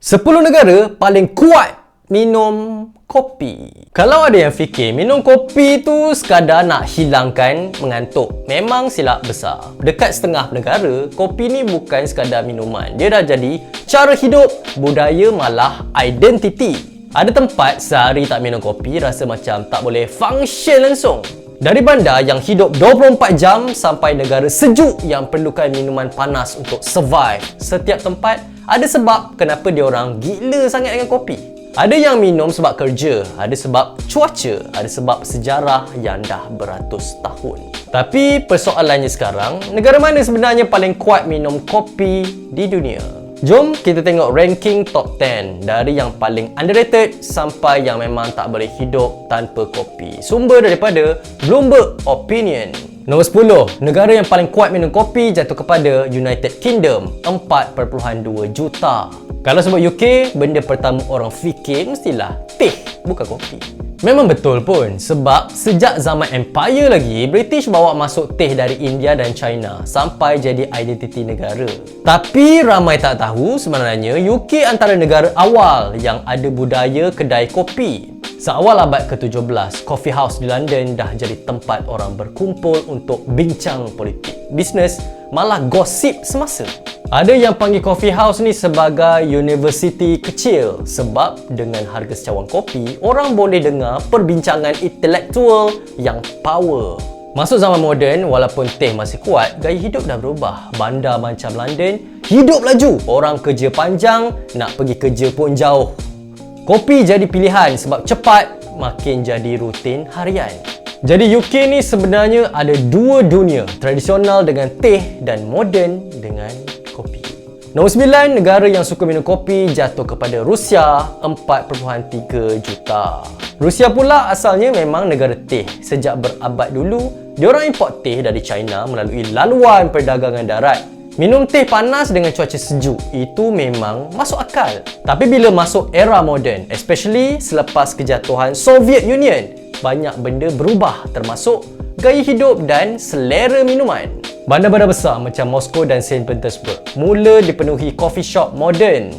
10 negara paling kuat minum kopi. Kalau ada yang fikir minum kopi tu sekadar nak hilangkan mengantuk, memang silap besar. Dekat setengah negara, kopi ni bukan sekadar minuman. Dia dah jadi cara hidup, budaya, malah identiti. Ada tempat sehari tak minum kopi rasa macam tak boleh function langsung. Dari bandar yang hidup 24 jam sampai negara sejuk yang perlukan minuman panas untuk survive, setiap tempat ada sebab kenapa dia orang gila sangat dengan kopi. Ada yang minum sebab kerja, ada sebab cuaca, ada sebab sejarah yang dah beratus tahun. Tapi persoalannya sekarang, negara mana sebenarnya paling kuat minum kopi di dunia? Jom kita tengok ranking top 10 dari yang paling underrated sampai yang memang tak boleh hidup tanpa kopi. Sumber daripada Bloomberg Opinion. Nombor 10, negara yang paling kuat minum kopi jatuh kepada United Kingdom, 4.2 juta. Kalau sebut UK, benda pertama orang fikir mestilah teh, bukan kopi. Memang betul pun, sebab sejak zaman Empire lagi, British bawa masuk teh dari India dan China sampai jadi identiti negara. Tapi ramai tak tahu sebenarnya UK antara negara awal yang ada budaya kedai kopi. Seawal abad ke-17, coffee house di London dah jadi tempat orang berkumpul untuk bincang politik, bisnes, malah gosip semasa. Ada yang panggil coffee house ni sebagai universiti kecil sebab dengan harga secawan kopi, orang boleh dengar perbincangan intelektual yang power. Masuk zaman moden, walaupun teh masih kuat, gaya hidup dah berubah. Bandar macam London, hidup laju. Orang kerja panjang, nak pergi kerja pun jauh. Kopi jadi pilihan sebab cepat, makin jadi rutin harian. Jadi UK ni sebenarnya ada dua dunia, tradisional dengan teh dan moden dengan kopi. Nombor 9, negara yang suka minum kopi jatuh kepada Rusia, 4.3 juta. Rusia pula asalnya memang negara teh. Sejak berabad dulu, diorang import teh dari China melalui laluan perdagangan darat. Minum teh panas dengan cuaca sejuk, itu memang masuk akal. Tapi bila masuk era moden, especially selepas kejatuhan Soviet Union, banyak benda berubah termasuk gaya hidup dan selera minuman. Bandar-bandar besar macam Moscow dan St. Petersburg mula dipenuhi coffee shop moden.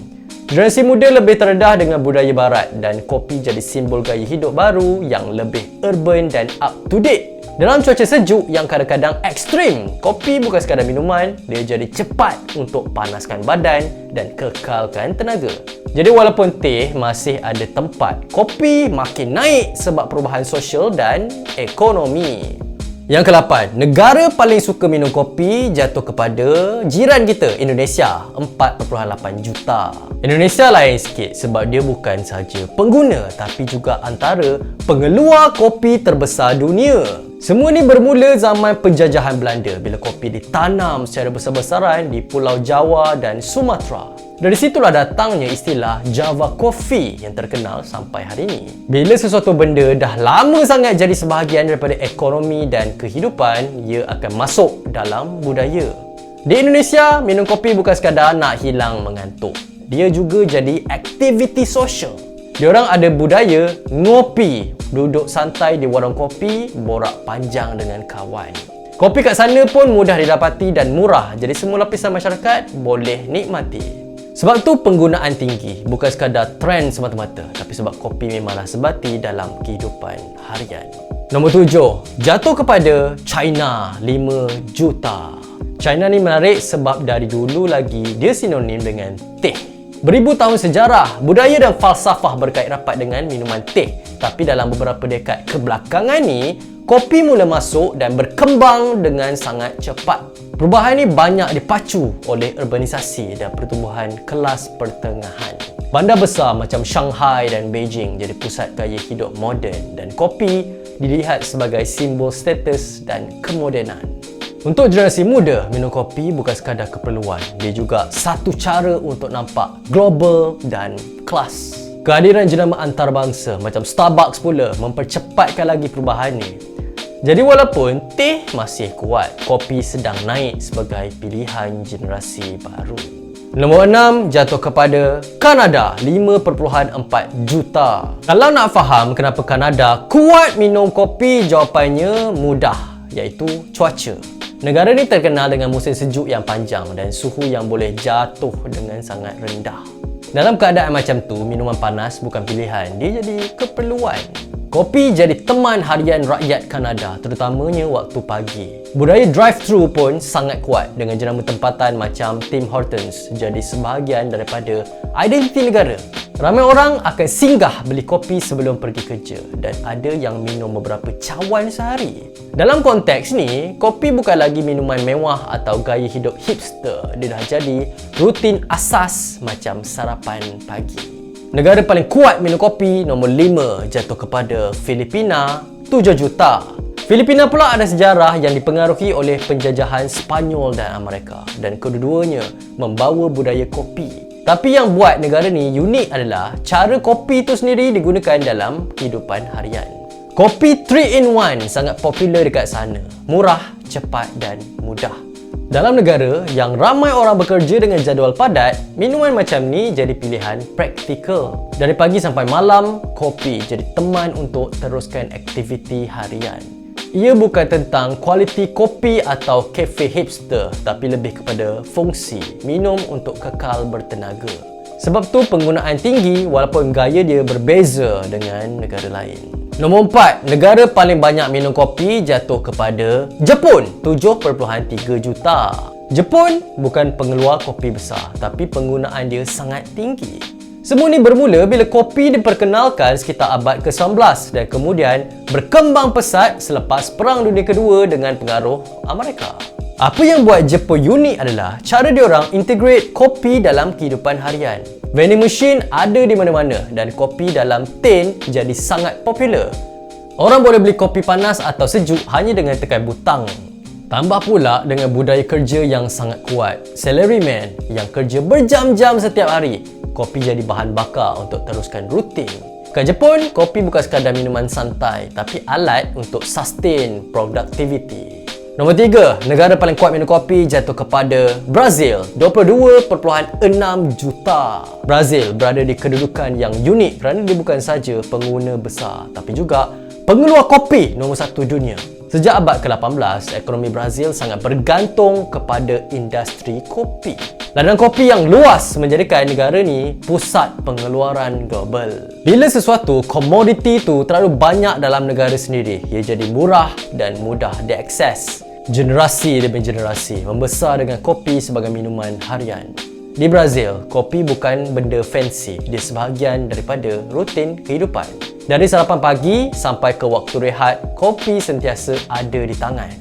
Generasi muda lebih terdedah dengan budaya barat dan kopi jadi simbol gaya hidup baru yang lebih urban dan up to date. Dalam cuaca sejuk yang kadang-kadang ekstrim, kopi bukan sekadar minuman, dia jadi cepat untuk panaskan badan dan kekalkan tenaga. Jadi walaupun teh masih ada tempat, kopi makin naik sebab perubahan sosial dan ekonomi. Yang ke-8, negara paling suka minum kopi jatuh kepada jiran kita, Indonesia, 4.8 juta. Indonesia lain sikit sebab dia bukan sahaja pengguna tapi juga antara pengeluar kopi terbesar dunia. Semua ni bermula zaman penjajahan Belanda bila kopi ditanam secara besar-besaran di Pulau Jawa dan Sumatera. Dari situlah datangnya istilah Java Coffee yang terkenal sampai hari ini. Bila sesuatu benda dah lama sangat jadi sebahagian daripada ekonomi dan kehidupan, ia akan masuk dalam budaya. Di Indonesia, minum kopi bukan sekadar nak hilang mengantuk. Dia juga jadi aktiviti sosial. Diorang ada budaya ngopi, duduk santai di warung kopi, borak panjang dengan kawan. Kopi kat sana pun mudah didapati dan murah, jadi semua lapisan masyarakat boleh nikmati. Sebab tu penggunaan tinggi, bukan sekadar trend semata-mata, tapi sebab kopi memanglah sebati dalam kehidupan harian. Nombor 7, jatuh kepada China, 5 juta. China ni menarik sebab dari dulu lagi dia sinonim dengan teh. Beribu tahun sejarah, budaya dan falsafah berkait rapat dengan minuman teh. Tapi dalam beberapa dekad kebelakangan ni, kopi mula masuk dan berkembang dengan sangat cepat. Perubahan ni banyak dipacu oleh urbanisasi dan pertumbuhan kelas pertengahan. Bandar besar macam Shanghai dan Beijing jadi pusat gaya hidup moden dan kopi dilihat sebagai simbol status dan kemodenan. Untuk generasi muda, minum kopi bukan sekadar keperluan, dia juga satu cara untuk nampak global dan kelas. Kehadiran jenama antarabangsa macam Starbucks pula mempercepatkan lagi perubahan ni. Jadi walaupun teh masih kuat, kopi sedang naik sebagai pilihan generasi baru. Nombor 6, jatuh kepada Kanada, 5.4 juta. Kalau nak faham kenapa Kanada kuat minum kopi, jawapannya mudah, iaitu cuaca. Negara ni terkenal dengan musim sejuk yang panjang dan suhu yang boleh jatuh dengan sangat rendah. Dalam keadaan macam tu, minuman panas bukan pilihan, dia jadi keperluan. Kopi jadi teman harian rakyat Kanada, terutamanya waktu pagi. Budaya drive-thru pun sangat kuat dengan jenama tempatan macam Tim Hortons jadi sebahagian daripada identiti negara. Ramai orang akan singgah beli kopi sebelum pergi kerja dan ada yang minum beberapa cawan sehari. Dalam konteks ni, kopi bukan lagi minuman mewah atau gaya hidup hipster. Dia dah jadi rutin asas macam sarapan pagi. Negara paling kuat minum kopi nombor 5 jatuh kepada Filipina, 7 juta. Filipina pula ada sejarah yang dipengaruhi oleh penjajahan Sepanyol dan Amerika dan kedua-duanya membawa budaya kopi. Tapi yang buat negara ni unik adalah cara kopi itu sendiri digunakan dalam kehidupan harian. Kopi 3-in-1 sangat popular dekat sana. Murah, cepat dan mudah. Dalam negara yang ramai orang bekerja dengan jadual padat, minuman macam ni jadi pilihan praktikal. Dari pagi sampai malam, kopi jadi teman untuk teruskan aktiviti harian. Ia bukan tentang kualiti kopi atau kafe hipster, tapi lebih kepada fungsi minum untuk kekal bertenaga. Sebab tu penggunaan tinggi walaupun gaya dia berbeza dengan negara lain. Nombor 4, negara paling banyak minum kopi jatuh kepada Jepun, 7.3 juta. Jepun bukan pengeluar kopi besar, tapi penggunaan dia sangat tinggi. Semua ni bermula bila kopi diperkenalkan sekitar abad ke-19 dan kemudian berkembang pesat selepas Perang Dunia Kedua dengan pengaruh Amerika. Apa yang buat Jepun unik adalah cara diorang integrate kopi dalam kehidupan harian. Vending machine ada di mana-mana dan kopi dalam tin jadi sangat popular. Orang boleh beli kopi panas atau sejuk hanya dengan tekan butang. Tambah pula dengan budaya kerja yang sangat kuat. Salaryman yang kerja berjam-jam setiap hari, kopi jadi bahan bakar untuk teruskan rutin. Kat Jepun, kopi bukan sekadar minuman santai, tapi alat untuk sustain productivity. Nombor 3, negara paling kuat minum kopi jatuh kepada Brazil, 22.6 juta. Brazil berada di kedudukan yang unik kerana dia bukan saja pengguna besar, tapi juga pengeluar kopi nombor 1 dunia. Sejak abad ke-18, ekonomi Brazil sangat bergantung kepada industri kopi. Ladang kopi yang luas menjadikan negara ni pusat pengeluaran global. Bila sesuatu komoditi tu terlalu banyak dalam negara sendiri, ia jadi murah dan mudah diakses. Generasi demi generasi membesar dengan kopi sebagai minuman harian. Di Brazil, kopi bukan benda fancy, dia sebahagian daripada rutin kehidupan. Dari sarapan pagi sampai ke waktu rehat, kopi sentiasa ada di tangan.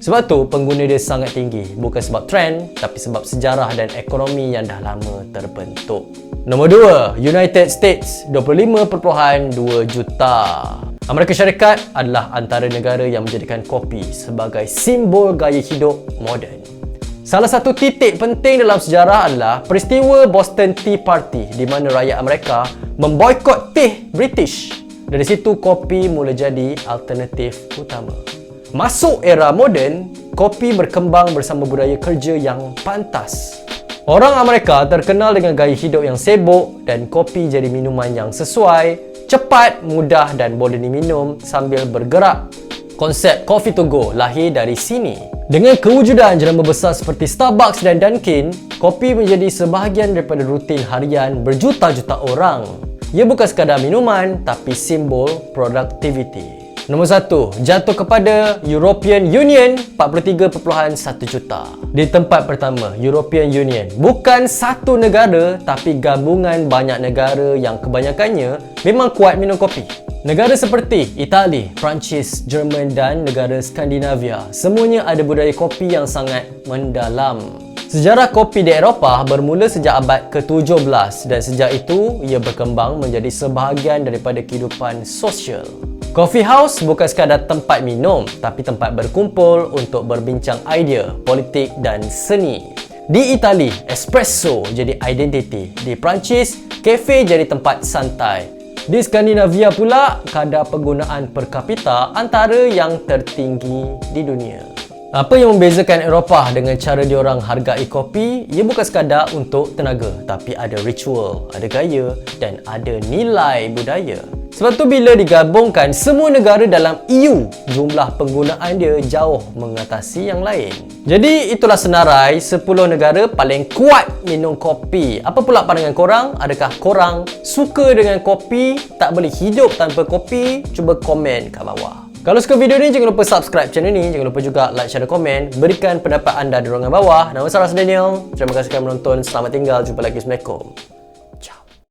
Sebab tu pengguna dia sangat tinggi, bukan sebab trend, tapi sebab sejarah dan ekonomi yang dah lama terbentuk. Nombor 2, United States, 25.2 juta. Amerika Syarikat adalah antara negara yang menjadikan kopi sebagai simbol gaya hidup moden. Salah satu titik penting dalam sejarah adalah peristiwa Boston Tea Party di mana rakyat Amerika memboikot teh British. Dari situ kopi mula jadi alternatif utama. Masuk era moden, kopi berkembang bersama budaya kerja yang pantas. Orang Amerika terkenal dengan gaya hidup yang sibuk dan kopi jadi minuman yang sesuai, cepat, mudah dan boleh diminum sambil bergerak. Konsep coffee to go lahir dari sini. Dengan kewujudan jenama besar seperti Starbucks dan Dunkin, kopi menjadi sebahagian daripada rutin harian berjuta-juta orang. Ia bukan sekadar minuman, tapi simbol productivity. Nombor 1, jatuh kepada European Union, 43.1 juta. Di tempat pertama, European Union bukan satu negara, tapi gabungan banyak negara yang kebanyakannya memang kuat minum kopi. Negara seperti Itali, Perancis, Jerman dan negara Skandinavia semuanya ada budaya kopi yang sangat mendalam. Sejarah kopi di Eropah bermula sejak abad ke-17 dan sejak itu ia berkembang menjadi sebahagian daripada kehidupan sosial. Coffee house bukan sekadar tempat minum, tapi tempat berkumpul untuk berbincang idea, politik dan seni. Di Itali, espresso jadi identiti. Di Perancis, kafe jadi tempat santai. Di Skandinavia pula, kadar penggunaan per kapita antara yang tertinggi di dunia. Apa yang membezakan Eropah dengan cara diorang hargai kopi, ia bukan sekadar untuk tenaga, tapi ada ritual, ada gaya dan ada nilai budaya. Sebab tu bila digabungkan semua negara dalam EU, jumlah penggunaan dia jauh mengatasi yang lain. Jadi itulah senarai 10 negara paling kuat minum kopi. Apa pula pandangan korang? Adakah korang suka dengan kopi? Tak boleh hidup tanpa kopi? Cuba komen kat bawah. Kalau suka video ni, jangan lupa subscribe channel ni. Jangan lupa juga like, share dan komen. Berikan pendapat anda di ruangan bawah. Nama saya Daniel. Terima kasih kerana menonton. Selamat tinggal. Jumpa lagi. Assalamualaikum.